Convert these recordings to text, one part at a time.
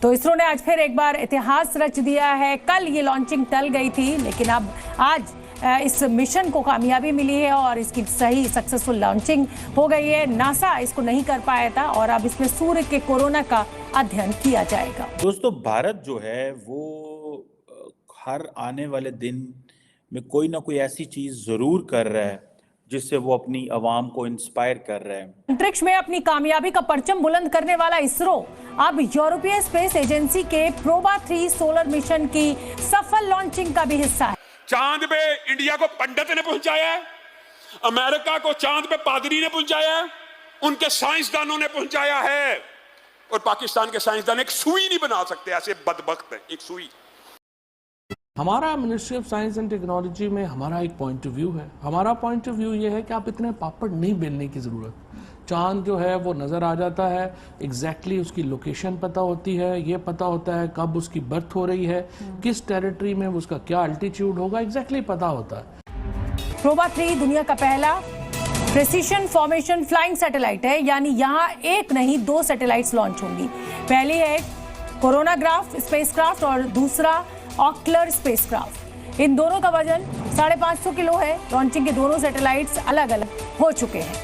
तो इसरो ने आज फिर एक बार इतिहास रच दिया है। कल ये लॉन्चिंग टल गई थी, लेकिन अब आज इस मिशन को कामयाबी मिली है और इसकी सही सक्सेसफुल लॉन्चिंग हो गई है। नासा इसको नहीं कर पाया था और अब इसमें सूर्य के कोरोना का अध्ययन किया जाएगा। दोस्तों, भारत जो है वो हर आने वाले दिन में कोई ना कोई ऐसी चीज जरूर कर रहा है जिससे वो अपनी आवाम को इंस्पायर कर रहा है। अंतरिक्ष में अपनी कामयाबी का परचम बुलंद करने वाला इसरो अब यूरोपीय स्पेस एजेंसी के प्रोबा 3 सोलर मिशन की सफल लॉन्चिंग का भी हिस्सा है। चांद पे इंडिया को पंडित ने पहुंचाया है, अमेरिका को चांद पे पादरी ने पहुंचाया है, उनके साइंसदानों ने पहुंचाया है, और पाकिस्तान के साइंसदान एक सुई नहीं बना सकते, ऐसे बदबख्त है। एक सुई। हमारा ministry of science and technology में हमारा एक पॉइंट ऑफ व्यू है। हमारा पॉइंट ऑफ व्यू ये है कि आप इतने पापड़ नहीं बेलने की ज़रूरत। चांद जो है वो नज़र आ जाता है, एग्जैक्टली उसकी लोकेशन पता होती है, ये पता होता है कब उसकी बर्थ हो रही है, किस टेरिटरी में उसका क्या अल्टीट्यूड होगा, एग्जैक्टली पता होता है। प्रोबा 3 दुनिया का पहला प्रिसीशन फॉर्मेशन फ्लाइंग सैटेलाइट है, यानी यहाँ एक नहीं 2 सैटेलाइट्स लॉन्च होंगी। पहली है कोरोनाग्राफ स्पेसक्राफ्ट और दूसरा ऑक्लर स्पेसक्राफ्ट। इन दोनों का वजन 550 किलो है। लॉन्चिंग के दोनों सैटेलाइट्स अलग अलग हो चुके हैं।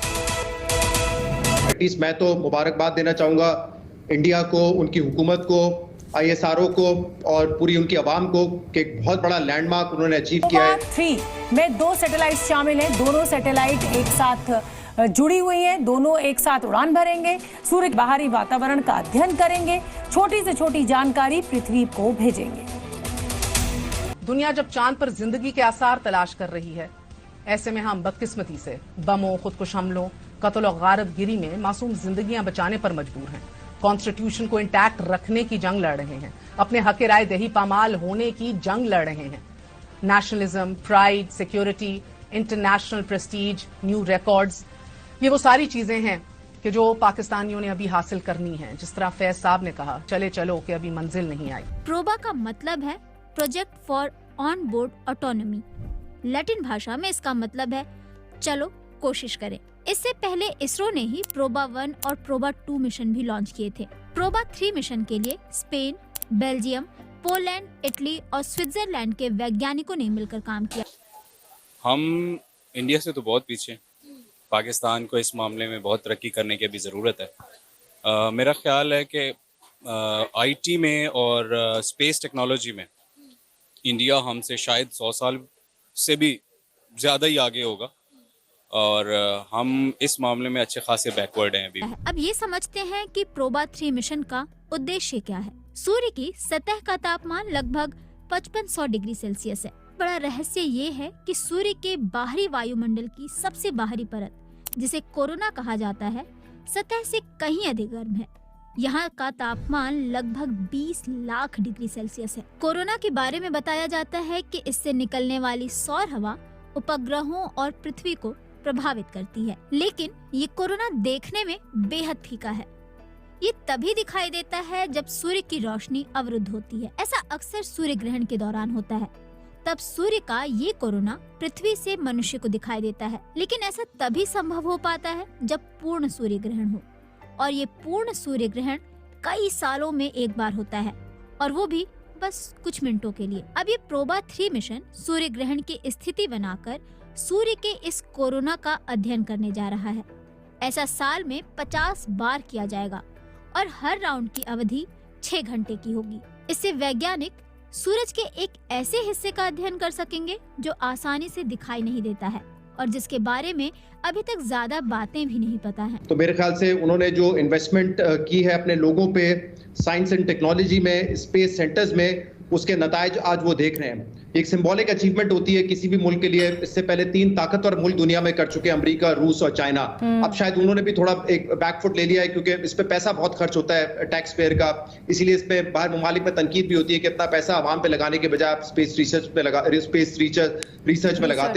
एटलीस्ट मैं तो मुबारकबाद देना चाहूंगा इंडिया को, उनकी हुकूमत को, ISRO को और पूरी उनकी आवाम को कि एक बहुत बड़ा लैंडमार्क उन्होंने अचीव किया है। 3 में 2 सैटेलाइट्स शामिल हैं। दोनों सैटेलाइट एक साथ जुड़ी हुई हैं, दोनों एक साथ उड़ान भरेंगे, सूर्य के बाहरी वातावरण का अध्ययन करेंगे, छोटी से छोटी जानकारी पृथ्वी को भेजेंगे। दुनिया जब चांद पर जिंदगी के आसार तलाश कर रही है, ऐसे में हम बदकिस्मती से बमों, खुदकुश हमलों, कत्ल और गारतगिरी में मासूम जिंदगियां बचाने पर मजबूर हैं। कॉन्स्टिट्यूशन को इंटैक्ट रखने की जंग लड़ रहे हैं, अपने हक राय दही पामाल होने की जंग लड़ रहे हैं। Nationalism, pride, security, international Prestige, new records, ये वो सारी चीजें हैं कि जो पाकिस्तानियों ने अभी हासिल करनी है। जिस तरह फैज साहब ने कहा, चले चलो कि अभी मंजिल नहीं आई। प्रोबा का मतलब है project for on board autonomy. Latin भाषा में इसका मतलब है चलो कोशिश करें। इससे पहले इसरो ने ही प्रोबा 1 और प्रोबा 2 मिशन भी लॉन्च किए थे। प्रोबा 3 मिशन के लिए स्पेन, बेल्जियम, पोलैंड, इटली और स्विट्जरलैंड के वैज्ञानिकों ने मिलकर काम किया। हम इंडिया से तो बहुत पीछे, पाकिस्तान को इस मामले में बहुत तरक्की करने की भी ज़रूरत है। मेरा ख्याल है कि IT में और स्पेस टेक्नोलॉजी में इंडिया हमसे शायद 100 साल से भी ज़्यादा ही आगे होगा, और हम इस मामले में अच्छे खासे बैकवर्ड हैं अभी। अब ये समझते हैं कि प्रोबा 3 मिशन का उद्देश्य क्या है। सूर्य की सतह का तापमान लगभग 5500 डिग्री सेल्सियस है। बड़ा रहस्य ये है कि सूर्य के बाहरी वायुमंडल की सबसे बाहरी परत, जिसे कोरोना कहा जाता है, सतह से कहीं अधिक गर्म है। यहाँ का तापमान लगभग 20 लाख डिग्री सेल्सियस है। कोरोना के बारे में बताया जाता है कि इससे निकलने वाली सौर हवा उपग्रहों और पृथ्वी को प्रभावित करती है, लेकिन ये कोरोना देखने में बेहद फीका है। ये तभी दिखाई देता है जब सूर्य की रोशनी अवरुद्ध होती है। ऐसा अक्सर सूर्य ग्रहण के दौरान होता है। तब सूर्य का ये कोरोना पृथ्वी से मनुष्य को दिखाई देता है, लेकिन ऐसा तभी संभव हो पाता है जब पूर्ण सूर्य ग्रहण हो, और ये पूर्ण सूर्य ग्रहण कई सालों में एक बार होता है, और वो भी बस कुछ मिनटों के लिए। अब ये प्रोबा 3 मिशन सूर्य ग्रहण की स्थिति बनाकर सूर्य के इस कोरोना का अध्ययन करने जा रहा है। ऐसा साल में 50 बार किया जाएगा और हर राउंड की अवधि 6 घंटे की होगी। इससे वैज्ञानिक सूरज के एक ऐसे हिस्से का अध्ययन कर सकेंगे जो आसानी से दिखाई नहीं देता है और जिसके बारे में अभी तक ज्यादा बातें भी नहीं पता हैं। तो मेरे ख्याल से उन्होंने जो इन्वेस्टमेंट की है अपने लोगों पे, साइंस एंड टेक्नोलॉजी में, स्पेस सेंटर्स में, उसके नतायज आज वो देख रहे हैं। एक सिंबॉलिक अचीवमेंट होती है किसी भी मुल्क के लिए। इससे पहले 3 ताकतवर मुल्क दुनिया में कर चुके हैं, अमेरिका, रूस और चाइना। अब शायद उन्होंने भी थोड़ा एक बैकफुट ले लिया है, क्योंकि इस पे पैसा बहुत खर्च होता है टैक्स पेयर का। इसीलिए इस पे बाहर ममालिक में तनकीद भी होती है कि इतना पैसा आवाम पे लगाने के बजाय स्पेस रिसर्च में लगाते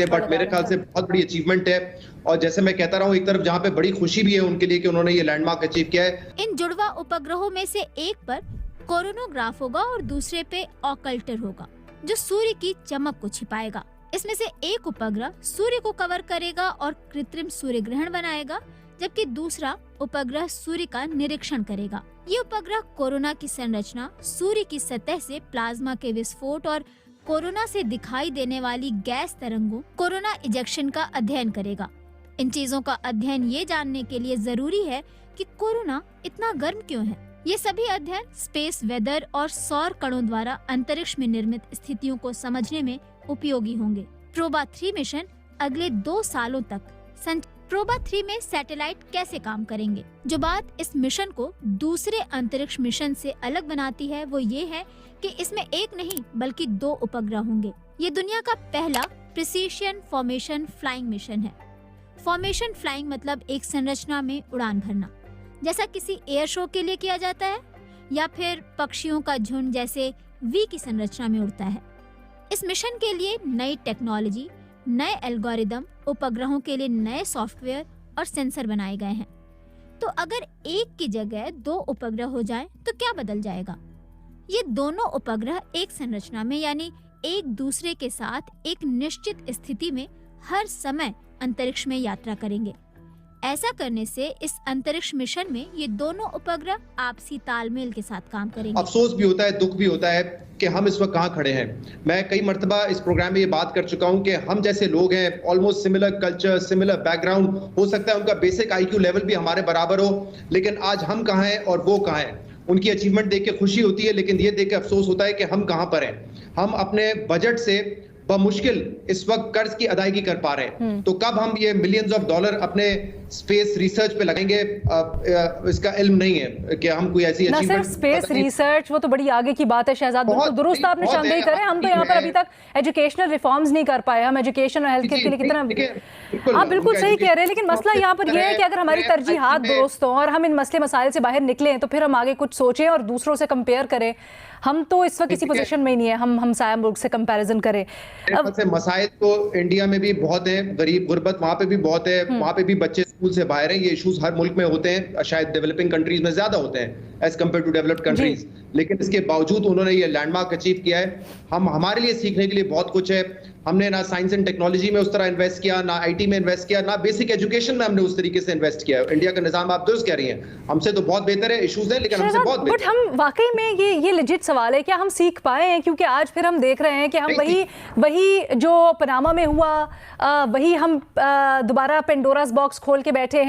हैं। बट मेरे ख्याल से बहुत बड़ी अचीवमेंट है, और जैसे मैं कहता रहा हूँ, एक तरफ जहाँ पे बड़ी खुशी भी है उनके लिए कि उन्होंने ये लैंडमार्क अचीव किया है। इन जुड़वा उपग्रहों में से एक पर कोरोनोग्राफ होगा और दूसरे पे ऑकल्टर होगा, जो सूर्य की चमक को छिपाएगा। इसमें से एक उपग्रह सूर्य को कवर करेगा और कृत्रिम सूर्य ग्रहण बनाएगा, जबकि दूसरा उपग्रह सूर्य का निरीक्षण करेगा। ये उपग्रह कोरोना की संरचना, सूर्य की सतह से प्लाज्मा के विस्फोट और कोरोना से दिखाई देने वाली गैस तरंगों, कोरोना इजेक्शन का अध्ययन करेगा। इन चीजों का अध्ययन ये जानने के लिए जरूरी है कि कोरोना इतना गर्म क्यों है। ये सभी अध्ययन स्पेस वेदर और सौर कणों द्वारा अंतरिक्ष में निर्मित स्थितियों को समझने में उपयोगी होंगे। प्रोबा 3 मिशन अगले 2 सालों तक प्रोबा 3 में सैटेलाइट कैसे काम करेंगे। जो बात इस मिशन को दूसरे अंतरिक्ष मिशन से अलग बनाती है वो ये है कि इसमें एक नहीं बल्कि 2 उपग्रह होंगे। ये दुनिया का पहला प्रिसीशन फॉर्मेशन फ्लाइंग मिशन है। फॉर्मेशन फ्लाइंग मतलब एक संरचना में उड़ान भरना, जैसा किसी एयर शो के लिए किया जाता है या फिर पक्षियों का झुंड जैसे वी की संरचना में उड़ता है। इस मिशन के लिए नई टेक्नोलॉजी, नए एल्गोरिदम, उपग्रहों के लिए नए सॉफ्टवेयर और सेंसर बनाए गए हैं। तो अगर एक की जगह 2 उपग्रह हो जाए तो क्या बदल जाएगा? ये दोनों उपग्रह एक संरचना में यानी एक दूसरे के साथ एक निश्चित स्थिति में हर समय अंतरिक्ष में यात्रा करेंगे। ऐसा करने से इस अंतरिक्ष मिशन में ये दोनों उपग्रह आपसी तालमेल के साथ काम करेंगे। अफसोस भी होता है, दुख भी होता है कि हम इस वक्त कहाँ खड़े हैं। मैं कई मर्तबा इस प्रोग्राम में ये बात कर चुका हूँ कि हम जैसे लोग हैं, almost similar culture, similar background, हो सकता है उनका बेसिक IQ लेवल भी हमारे बराबर हो, लेकिन आज हम कहाँ हैं और वो कहाँ हैं। उनकी अचीवमेंट देख के खुशी होती है, लेकिन ये देख के अफसोस होता है कि हम कहाँ पर हैं। हम अपने बजट से बमुश्किल इस वक्त कर्ज की अदायगी कर पा रहे हैं। तो कब हम ये मिलियंस ऑफ डॉलर अपने स्पेस रिसर्च पे लगेंगे, इसका इल्म नहीं है कि हम कोई ऐसी ना सिर्फ स्पेस रिसर्च, वो तो बड़ी आगे की बात है शहजाद, बिल्कुल दुरुस्त आपने शानदार करें। हम तो यहाँ पर अभी तक एजुकेशनल रिफॉर्म्स नहीं कर पाए। हम एजुकेशन और हेल्थ केयर के लिए कितना, आप बिल्कुल सही कह रहे हैं, लेकिन मसला यहाँ पर यह है कि अगर हमारी तरजीहात दुरुस्त हों और हम इन मसले मसाइल से बाहर निकलें तो फिर हम आगे कुछ सोचें और दूसरों से कंपेयर करें। हम तो इस वक्त किसी पोजीशन में ही नहीं है हम हमसाया मुल्क से कंपैरिजन करें। मसाइल तो इंडिया में भी बहुत है, गरीब गुर्बत वहाँ पे भी बहुत है, वहाँ पे भी बच्चे स्कूल से बाहर हैं। ये इश्यूज हर मुल्क में होते हैं, शायद डेवलपिंग कंट्रीज में ज्यादा होते हैं as compared to developed countries, लेकिन इसके बावजूद उन्होंने ये लैंडमार्क अचीव किया है। हमारे लिए सीखने के लिए बहुत कुछ है। हमने ना साइंस एंड टेक्नोलॉजी में उस तरह इन्वेस्ट किया, ना IT में इन्वेस्ट किया, ना बेसिक एजुकेशन में हमने उस तरीके से इन्वेस्ट किया। इंडिया का निजाम आप दुरुस्त कह रही हैं, हमसे तो बहुत बेहतर है, इश्यूज है लेकिन हमसे बहुत बेहतर। बट हम वाकई में ये लेजिट सवाल है, क्या हम सीख पाए हैं? क्योंकि आज फिर हम देख रहे हैं कि हम वही जो पनामा में हुआ, वही हम दोबारा पेंडोरास बॉक्स खोल के बैठे हैं।